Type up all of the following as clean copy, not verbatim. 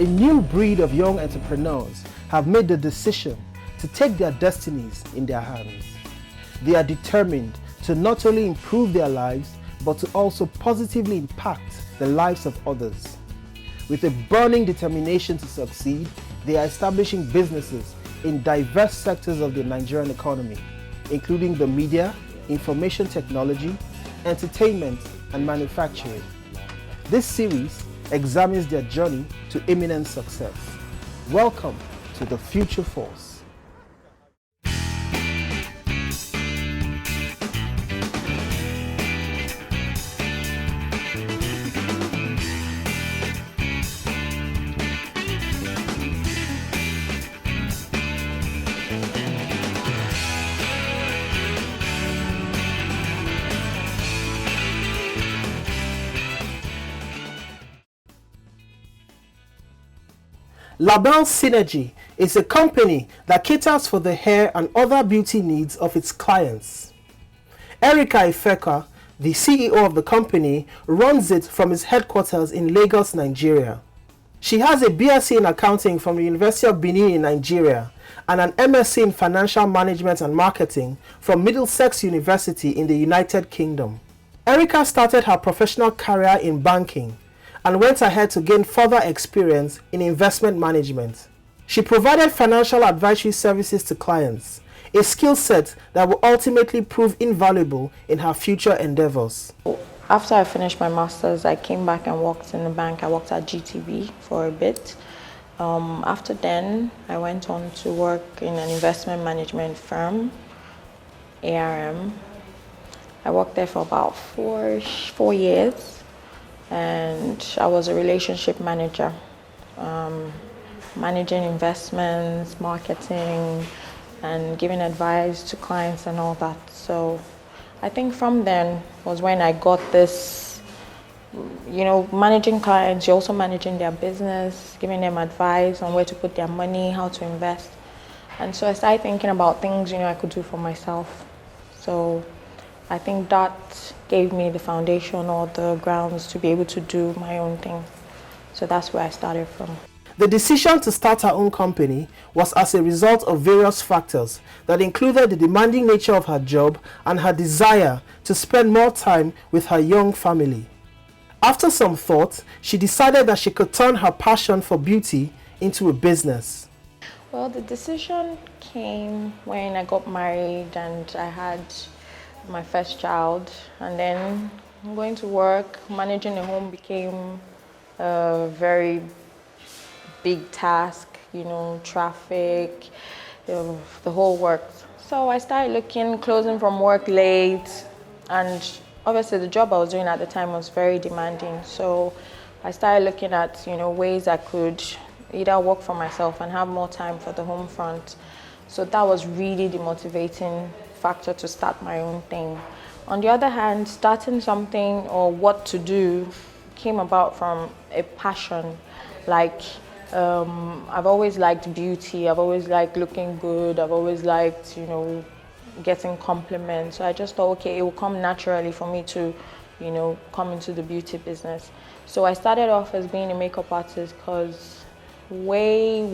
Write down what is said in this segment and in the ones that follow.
new breed of young entrepreneurs have made the decision to take their destinies in their hands. They are determined to not only improve their lives, but to also positively impact the lives of others. With a burning determination to succeed, they are establishing businesses in diverse sectors of the Nigerian economy, including the media, information technology, entertainment, and manufacturing. This series examines their journey to imminent success. Welcome to the Future Force. Labelle Synergy is a company that caters for the hair and other beauty needs of its clients. Ifeka, the CEO of the company, runs it from its headquarters in Lagos, Nigeria. She has a BSc in accounting from the University of Benin in Nigeria and an MSc in financial management and marketing from Middlesex University in the United Kingdom. Erica started her professional career in banking and went ahead to gain further experience in investment management. She provided financial advisory services to clients, a skill set that will ultimately prove invaluable in her future endeavors. After I finished my master's, I came back and worked in the bank. I worked at GTB for a bit. After then, I went on to work in an investment management firm, ARM. I worked there for about four years. And I was a relationship manager, managing investments, marketing, and giving advice to clients and all that. So I think from then was when I got this, managing clients, you're also managing their business, giving them advice on where to put their money, how to invest. And so I started thinking about things, I could do for myself. So I think that gave me the foundation or the grounds to be able to do my own thing. So that's where I started from. The decision to start her own company was as a result of various factors that included the demanding nature of her job and her desire to spend more time with her young family. After some thought, she decided that she could turn her passion for beauty into a business. Well, the decision came when I got married and I had my first child, and then going to work, managing a home became a very big task, traffic, the whole works. So I started looking, closing from work late, and obviously the job I was doing at the time was very demanding. So I started looking at, ways I could either work for myself and have more time for the home front. So that was really the motivating factor to start my own thing. On the other hand, starting something or what to do came about from a passion. Like, I've always liked beauty, I've always liked looking good, I've always liked, getting compliments. So I just thought, okay, it will come naturally for me to, come into the beauty business. So I started off as being a makeup artist because way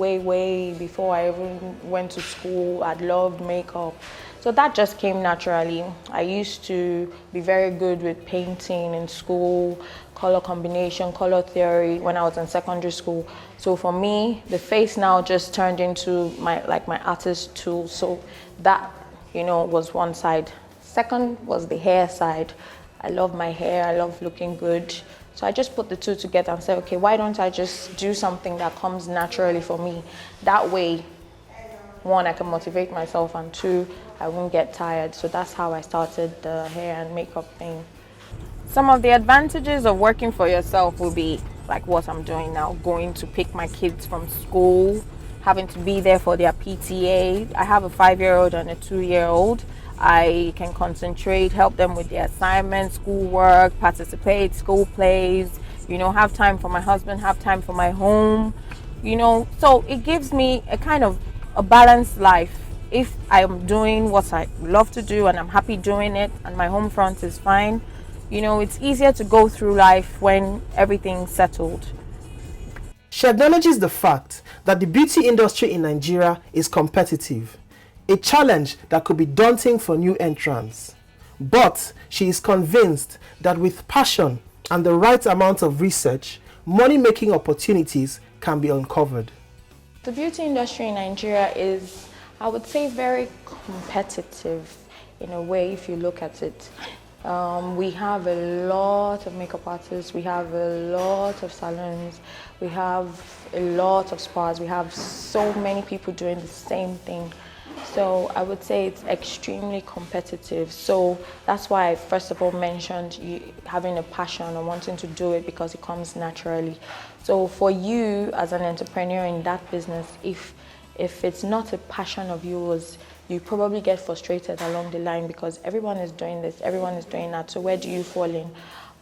before I even went to school, I'd loved makeup. So that just came naturally. I used to be very good with painting in school, color combination, color theory when I was in secondary school. So for me, the face now just turned into my artist tool. So that, was one side. Second was the hair side. I love my hair, I love looking good. So I just put the two together and said, okay, why don't I just do something that comes naturally for me? That way, one, I can motivate myself, and two, I won't get tired. So that's how I started the hair and makeup thing. Some of the advantages of working for yourself will be like what I'm doing now, going to pick my kids from school, having to be there for their PTA. I have a 5-year-old and a 2-year-old. I can concentrate, help them with their assignments, schoolwork, participate, school plays, have time for my husband, have time for my home, so it gives me a kind of a balanced life. If I'm doing what I love to do and I'm happy doing it and my home front is fine, it's easier to go through life when everything's settled. She acknowledges the fact that the beauty industry in Nigeria is competitive, a challenge that could be daunting for new entrants. But she is convinced that with passion and the right amount of research, money-making opportunities can be uncovered. The beauty industry in Nigeria is, I would say, very competitive in a way if you look at it. We have a lot of makeup artists, we have a lot of salons, we have a lot of spas, we have so many people doing the same thing. So I would say it's extremely competitive. So that's why I first of all mentioned having a passion or wanting to do it because it comes naturally. So for you as an entrepreneur in that business, if it's not a passion of yours, you probably get frustrated along the line because everyone is doing this, everyone is doing that. So where do you fall in?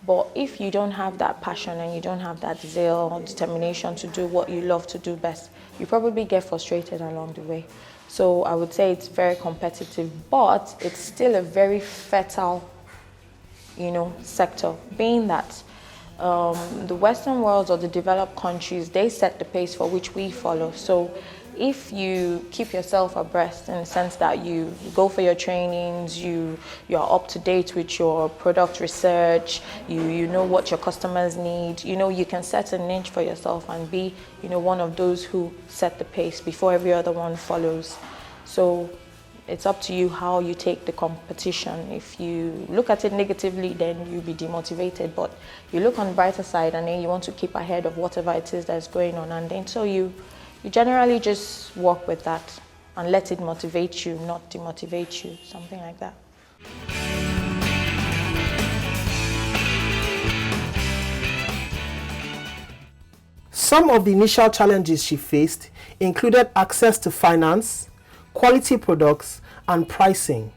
But if you don't have that passion and you don't have that zeal or determination to do what you love to do best, you probably get frustrated along the way. So I would say it's very competitive, but it's still a very fertile, sector, being that the Western world or the developed countries, they set the pace for which we follow. So if you keep yourself abreast in the sense that you go for your trainings, you're up to date with your product research, you know what your customers need, you can set a niche for yourself and be, one of those who set the pace before every other one follows. So it's up to you how you take the competition. If you look at it negatively, then you'll be demotivated. But you look on the brighter side and then you want to keep ahead of whatever it is that's going on. And then so you generally just work with that and let it motivate you, not demotivate you, something like that. Some of the initial challenges she faced included access to finance, quality products, and pricing.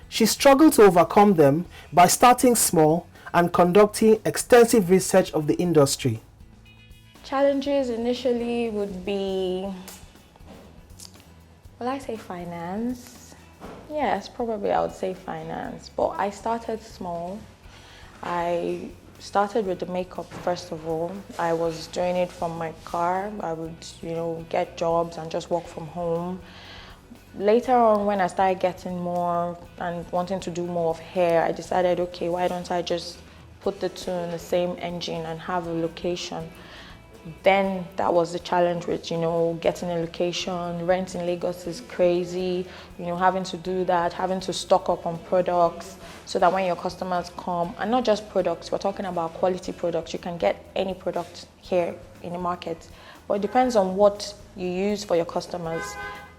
She struggled to overcome them by starting small and conducting extensive research of the industry. Challenges initially would be, will I say finance? Yes, probably I would say finance. But I started small. I started with the makeup first of all. I was doing it from my car. I would, get jobs and just work from home. Later on, when I started getting more and wanting to do more of hair, I decided, okay, why don't I just put the two in the same engine and have a location? Then that was the challenge with, getting a location. Rent in Lagos is crazy, having to do that, having to stock up on products so that when your customers come, and not just products, we're talking about quality products. You can get any product here in the market, but it depends on what you use for your customers.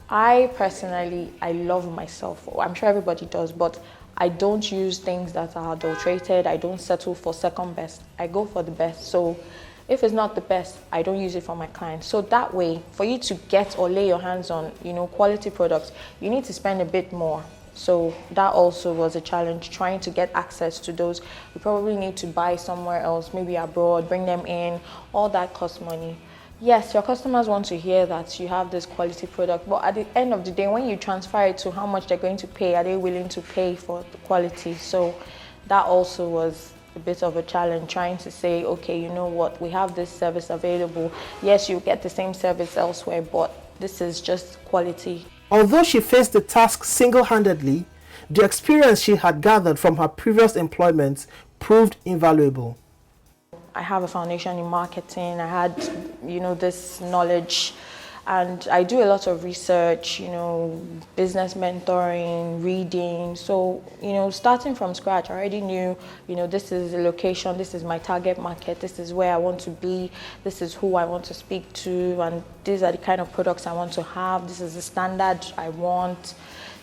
I personally, I love myself. I'm sure everybody does, but I don't use things that are adulterated. I don't settle for second best. I go for the best. So if it's not the best, I don't use it for my clients. So that way, for you to get or lay your hands on, quality products, you need to spend a bit more. So that also was a challenge, trying to get access to those. You probably need to buy somewhere else, maybe abroad, bring them in. All that costs money. Yes, your customers want to hear that you have this quality product, but at the end of the day, when you transfer it to how much they're going to pay, are they willing to pay for the quality? So that also was a bit of a challenge, trying to say, okay, you know what, we have this service available. Yes, you get the same service elsewhere, but this is just quality. Although she faced the task single-handedly, the experience she had gathered from her previous employments proved invaluable. I have a foundation in marketing. I had, this knowledge, and I do a lot of research, business mentoring, reading. So, starting from scratch, I already knew, this is the location, this is my target market, this is where I want to be, this is who I want to speak to, and these are the kind of products I want to have, this is the standard I want.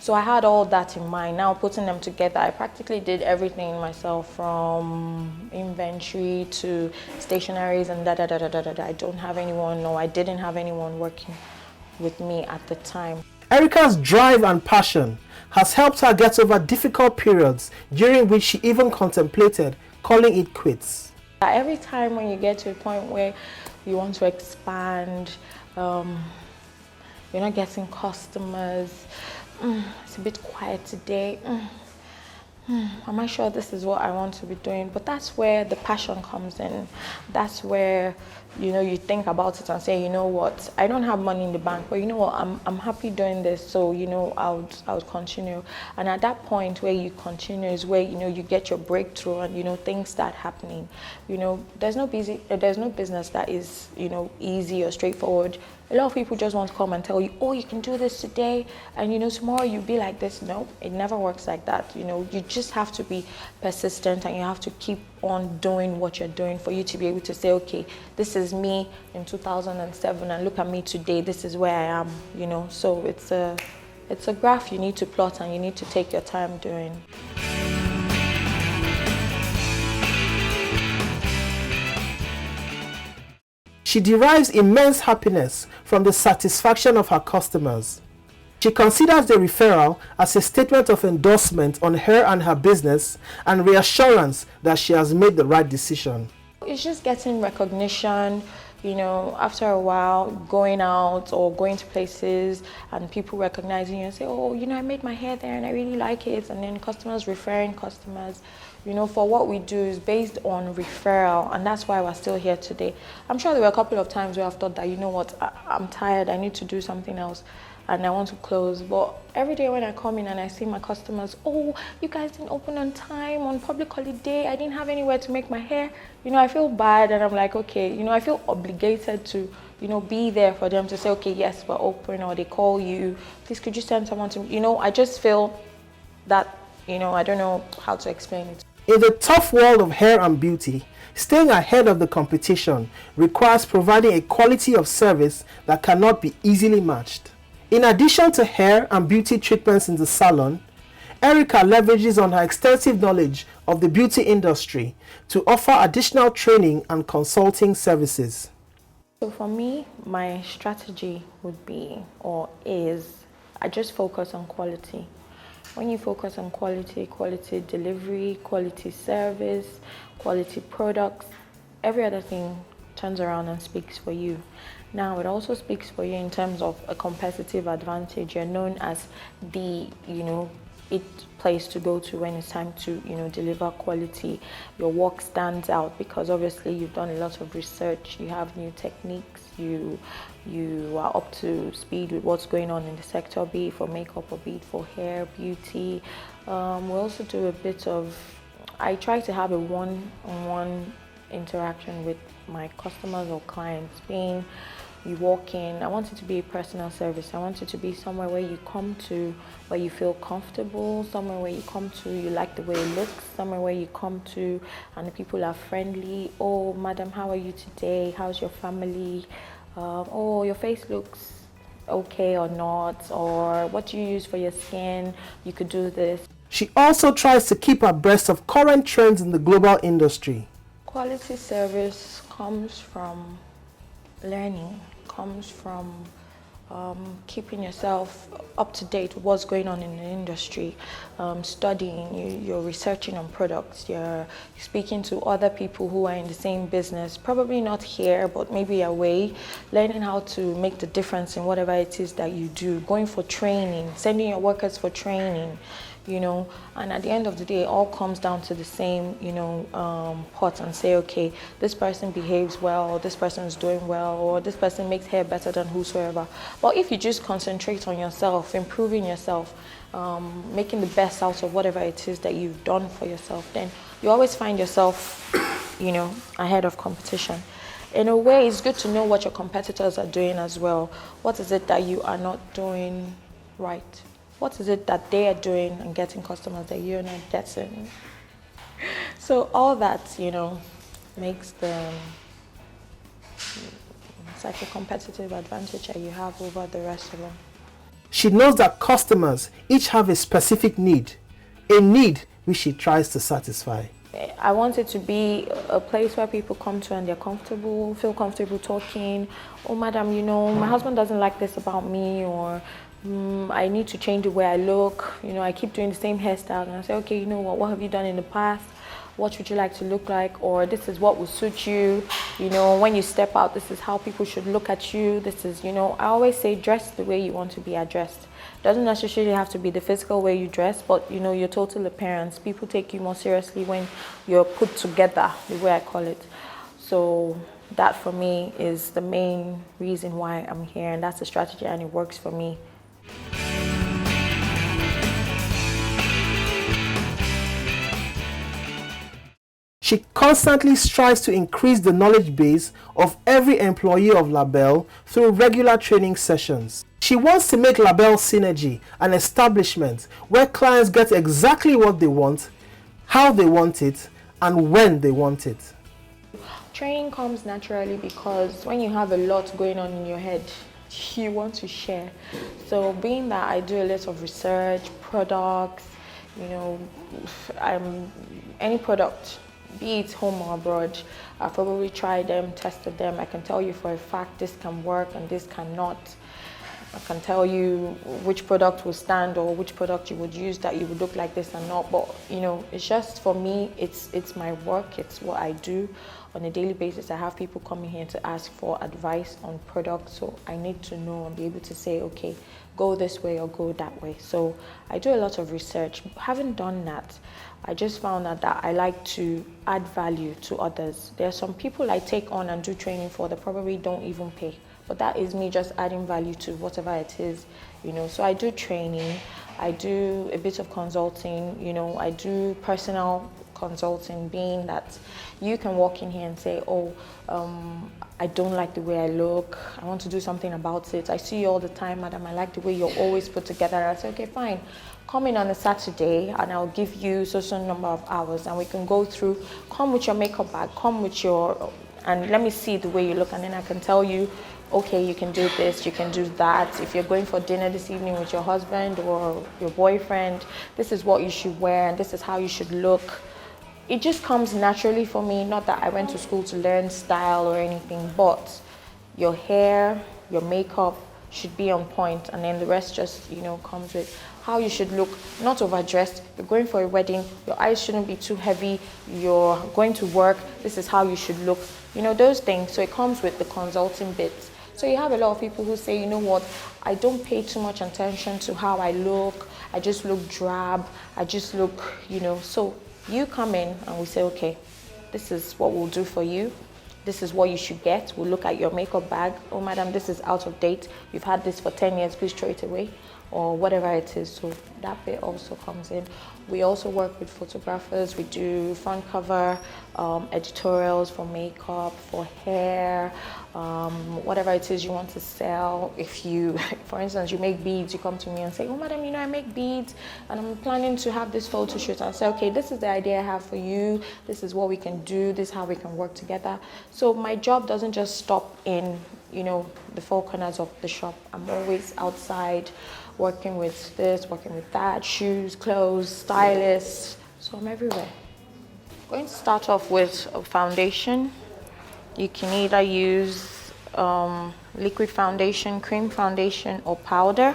So I had all that in mind. Now putting them together, I practically did everything myself, from inventory to stationaries and I don't have anyone, I didn't have anyone working with me at the time. Erica's drive and passion has helped her get over difficult periods during which she even contemplated calling it quits. Every time when you get to a point where you want to expand, you're not getting customers, it's a bit quiet today. am I sure this is what I want to be doing? But that's where the passion comes in. That's where, you think about it and say, you know what, I don't have money in the bank, but you know what, I'm happy doing this, so I would continue. And at that point where you continue is where you get your breakthrough and things start happening. There's no business that is easy or straightforward. A lot of people just want to come and tell you, oh, you can do this today, and tomorrow you'll be like this. No, it never works like that. You just have to be persistent, and you have to keep on doing what you're doing for you to be able to say, okay, this is me in 2007, and look at me today. This is where I am. So it's a graph you need to plot, and you need to take your time doing. She derives immense happiness from the satisfaction of her customers. She considers the referral as a statement of endorsement on her and her business and reassurance that she has made the right decision. It's just getting recognition, after a while, going out or going to places and people recognizing you and say, oh, I made my hair there and I really like it. And then customers referring customers. For what we do is based on referral, and that's why we're still here today. I'm sure there were a couple of times where I've thought that, I'm tired, I need to do something else, and I want to close. But every day when I come in and I see my customers, oh, you guys didn't open on time on public holiday, I didn't have anywhere to make my hair, I feel bad, and I'm like, okay, I feel obligated to, be there for them to say, okay, yes, we're open, or they call you, please could you send someone to me? I just feel that, I don't know how to explain it. In the tough world of hair and beauty, staying ahead of the competition requires providing a quality of service that cannot be easily matched. In addition to hair and beauty treatments in the salon, Ifeka leverages on her extensive knowledge of the beauty industry to offer additional training and consulting services. So for me, my strategy would be, or is, I just focus on quality. When you focus on quality delivery, quality service, quality products, every other thing turns around and speaks for you. Now, it also speaks for you in terms of a competitive advantage. You're known as the, it place to go to when it's time to, deliver quality. Your work stands out because obviously you've done a lot of research, you have new techniques, you are up to speed with what's going on in the sector, be it for makeup or be it for hair, beauty. We also do a bit of, I try to have a one-on-one interaction with my customers or clients, being you walk in, I want it to be a personal service. I want it to be somewhere where you come to, where you feel comfortable, somewhere where you come to, you like the way it looks, somewhere where you come to and the people are friendly. Oh, madam, how are you today? How's your family? Oh, your face looks okay or not, or what do you use for your skin? You could do this. She also tries to keep abreast of current trends in the global industry. Quality service comes from learning, comes from keeping yourself up to date with what's going on in the industry, studying, you're researching on products, you're speaking to other people who are in the same business, probably not here, but maybe away, learning how to make the difference in whatever it is that you do, going for training, sending your workers for training, and at the end of the day, it all comes down to the same, pot and say, okay, this person behaves well, or this person is doing well, or this person makes hair better than whosoever. But if you just concentrate on yourself, improving yourself, making the best out of whatever it is that you've done for yourself, then you always find yourself, ahead of competition. In a way, it's good to know what your competitors are doing as well. What is it that you are not doing right? What is it that they are doing and getting customers that you're not getting? So all that, makes it's like a competitive advantage that you have over the rest of them. She knows that customers each have a specific need, a need which she tries to satisfy. I want it to be a place where people come to and they're comfortable, feel comfortable talking. Oh, madam, my husband doesn't like this about me, or I need to change the way I look. I keep doing the same hairstyle, and I say, okay, what have you done in the past? what would you like to look like, or this is what will suit you. You know, when you step out, this is how people should look at you. This is, you know, I always say dress the way you want to be addressed. Doesn't necessarily have to be the physical way you dress, but you know, your total appearance. People take you more seriously when you're put together, the way I call it. So that for me is the main reason why I'm here, and that's a strategy, and it works for me. She constantly strives to increase the knowledge base of every employee of Labelle through regular training sessions. She wants to make Labelle Synergy an establishment where clients get exactly what they want, how they want it, and when they want it. Training comes naturally because when you have a lot going on in your head, you want to share. So being that I do a lot of research, products, you know, any product, be it home or abroad, I've probably tried them, tested them. I can tell you for a fact this can work and this cannot. I can tell you which product will stand or which product you would use that you would look like this and not. But you know, it's just for me, it's my work, it's what I do on a daily basis. I have people coming here to ask for advice on products, so I need to know and be able to say, okay, go this way or go that way. So I do a lot of research. Having done that, I just found out that I like to add value to others. There are some people I take on and do training for that probably don't even pay, but that is me just adding value to whatever it is, you know. So I do training, I do a bit of consulting, you know, I do personal consulting, being that you can walk in here and say, oh, I don't like the way I look, I want to do something about it. I see you all the time, madam, I like the way you're always put together. I say, okay, fine, come in on a Saturday and I'll give you certain number of hours and we can go through, come with your makeup bag, come with your, and let me see the way you look, and then I can tell you, okay, you can do this, you can do that. If you're going for dinner this evening with your husband or your boyfriend, this is what you should wear and this is how you should look. It just comes naturally for me, not that I went to school to learn style or anything, but your hair, your makeup should be on point, and then the rest just, you know, comes with how you should look, not overdressed. You're going for a wedding, your eyes shouldn't be too heavy, you're going to work, this is how you should look, you know, those things. So it comes with the consulting bits. So you have a lot of people who say, you know what, I don't pay too much attention to how I look, I just look drab, I just look, you know. So you come in and we say, okay, this is what we'll do for you. This is what you should get. We'll look at your makeup bag. Oh, madam, this is out of date. You've had this for 10 years, please throw it away, or whatever it is. So that bit also comes in. We also work with photographers. We do front cover editorials for makeup, for hair, whatever it is you want to sell. If you, for instance, you make beads, you come to me and say, oh, madam, you know, I make beads and I'm planning to have this photo shoot. I'll say, okay, this is the idea I have for you. This is what we can do. This is how we can work together. So my job doesn't just stop in, you know, the four corners of the shop. I'm always outside working with this, working with that, shoes, clothes, stylists. So I'm everywhere. I'm going to start off with a foundation. You can either use liquid foundation, cream foundation, or powder.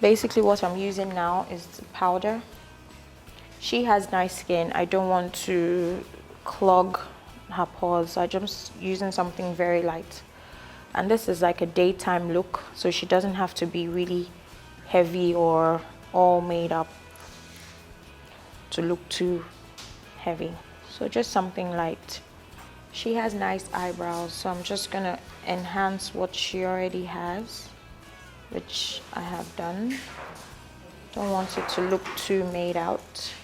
Basically what I'm using now is powder. She has nice skin. I don't want to clog her pores, so I'm just using something very light. And this is like a daytime look, so she doesn't have to be really heavy or all made up to look too heavy. So just something light. She has nice eyebrows, so I'm just gonna enhance what she already has, which I have done. Don't want it to look too made out.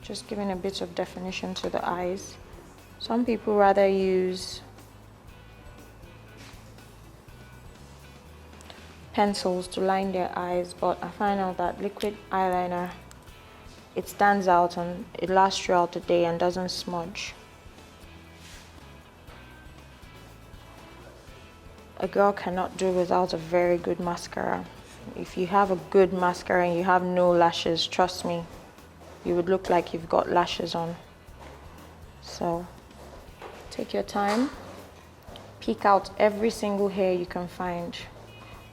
Just giving a bit of definition to the eyes. Some people rather use pencils to line their eyes, but I find out that liquid eyeliner, it stands out and it lasts throughout the day and doesn't smudge. A girl cannot do without a very good mascara. If you have a good mascara and you have no lashes, trust me, you would look like you've got lashes on. So take your time, pick out every single hair you can find.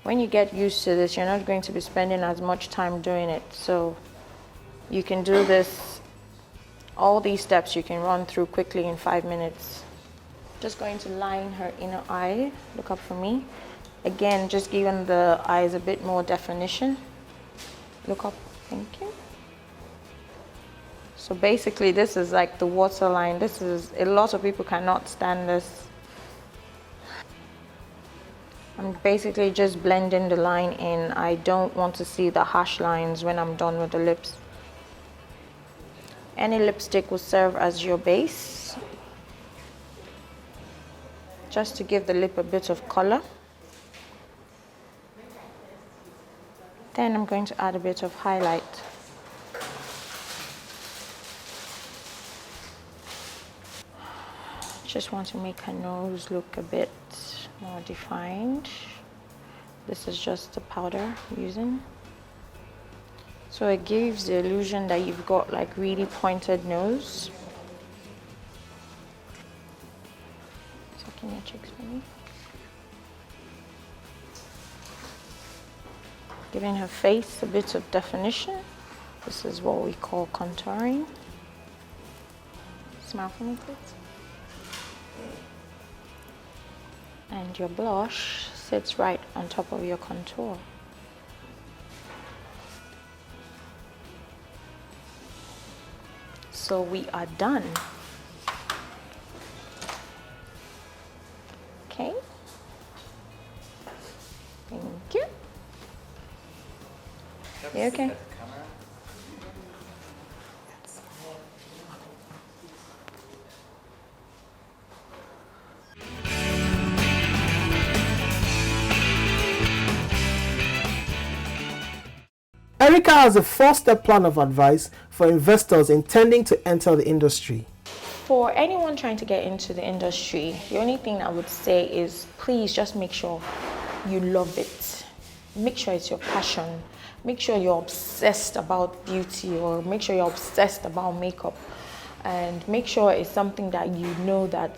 When you get used to this, you're not going to be spending as much time doing it. So you can do this, all these steps you can run through quickly in 5 minutes. Just going to line her inner eye. Look up for me. Again, just giving the eyes a bit more definition. Look up, thank you. So basically this is like the waterline. This is, a lot of people cannot stand this. I'm basically just blending the line in. I don't want to see the harsh lines when I'm done with the lips. Any lipstick will serve as your base, just to give the lip a bit of color. Then I'm going to add a bit of highlight. Just want to make her nose look a bit more defined. This is just the powder I'm using. So it gives the illusion that you've got like really pointed nose. Suck in your cheeks for me. Giving her face a bit of definition. This is what we call contouring. Smile for me, please. And your blush sits right on top of your contour. So we are done. Okay. Thank you. You okay? Ifeka has a 4-step plan of advice for investors intending to enter the industry. For anyone trying to get into the industry, the only thing I would say is please just make sure you love it. Make sure it's your passion. Make sure you're obsessed about beauty, or make sure you're obsessed about makeup. And make sure it's something that you know that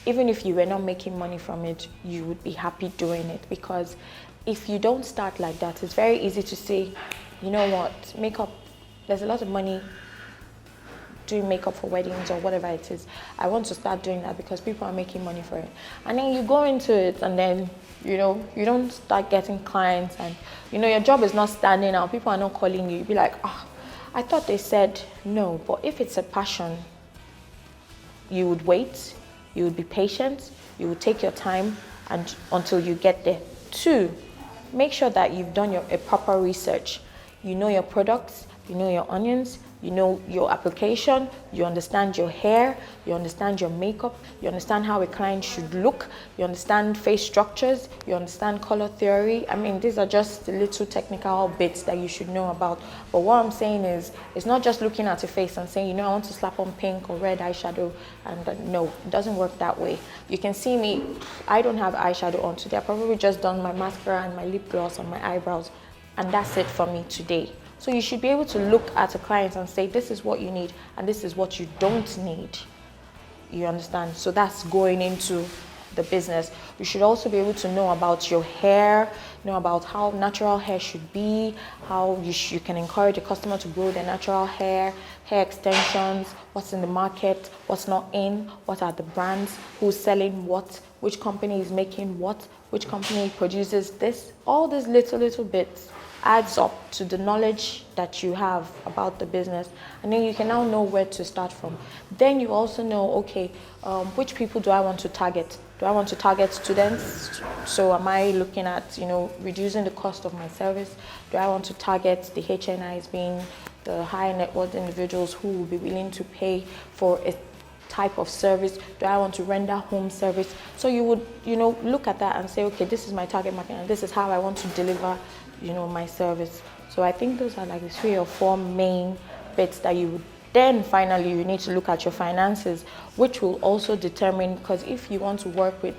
even if you were not making money from it, you would be happy doing it. Because if you don't start like that, it's very easy to say, you know what, makeup, there's a lot of money doing makeup for weddings or whatever it is. I want to start doing that because people are making money for it. And then you go into it and then, you know, you don't start getting clients and, you know, your job is not standing out. People are not calling you. You'd be like, oh, I thought they said no. But if it's a passion, you would wait, you would be patient, you would take your time and until you get there. 2, make sure that you've done a proper research. You know your products, you know your onions, you know your application, you understand your hair, you understand your makeup, you understand how a client should look, you understand face structures, you understand color theory. I mean, these are just the little technical bits that you should know about. But what I'm saying is, it's not just looking at a face and saying, you know, I want to slap on pink or red eyeshadow. And no, it doesn't work that way. You can see me, I don't have eyeshadow on today. I probably just done my mascara and my lip gloss on my eyebrows. And that's it for me today. So you should be able to look at a client and say, this is what you need and this is what you don't need. You understand? So that's going into the business. You should also be able to know about your hair, know about how natural hair should be, how you can encourage a customer to grow their natural hair extensions, what's in the market, what's not in, what are the brands, who's selling what, which company is making what, which company produces this. All these little bits adds up to the knowledge that you have about the business, and then you can now know where to start from. Then you also know, okay, which people do I want to target? Do I want to target students? So am I looking at, you know, reducing the cost of my service? Do I want to target the HNIs, being the high net worth individuals who will be willing to pay for a type of service? Do I want to render home service? So you would, you know, look at that and say, okay, this is my target market and this is how I want to deliver, you know, my service. So I think those are like the 3 or 4 main bits that you would then finally you need to look at your finances, which will also determine, because if you want to work with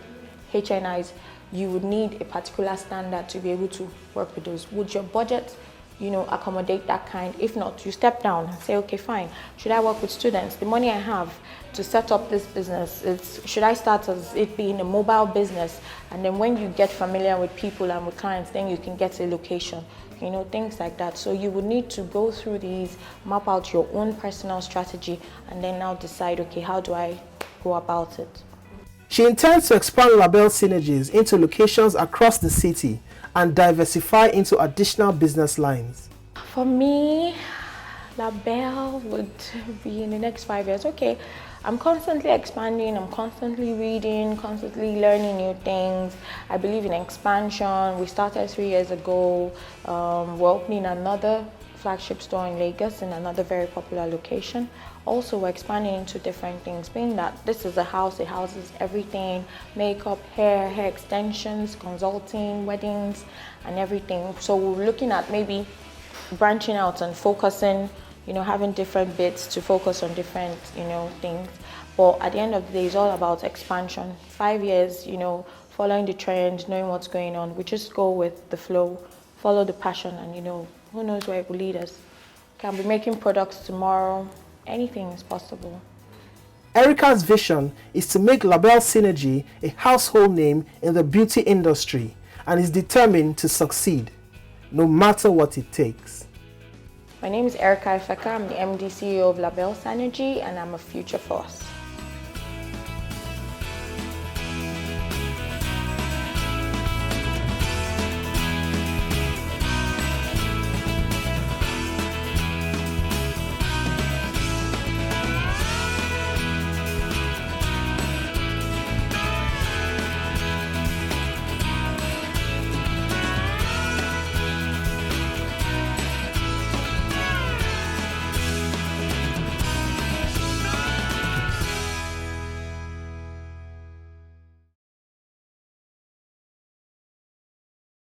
HNIs, you would need a particular standard to be able to work with those. Would your budget accommodate that kind. If not, you step down and say, okay, fine. Should I work with students? The money I have to set up this business, should I start as it being a mobile business? And then when you get familiar with people and with clients, then you can get a location, things like that. So you would need to go through these, map out your own personal strategy, and then now decide, okay, how do I go about it? She intends to expand Labelle Synergies into locations across the city and diversify into additional business lines. For me, Labelle would be in the next 5 years. Okay, I'm constantly expanding, I'm constantly reading, constantly learning new things. I believe in expansion. We started 3 years ago. We're opening another flagship store in Lagos in another very popular location. Also, we're expanding into different things, being that this is a house, it houses everything: makeup, hair extensions, consulting, weddings, and everything. So we're looking at maybe branching out and focusing, having different bits to focus on different, things. But at the end of the day, it's all about expansion. 5 years, following the trend, knowing what's going on. We just go with the flow, follow the passion, and who knows where it will lead us. Can be making products tomorrow. Anything is possible. Erica's vision is to make Labelle Synergy a household name in the beauty industry and is determined to succeed, no matter what it takes. My name is Ifeka. I'm the MD CEO of Labelle Synergy, and I'm a future force.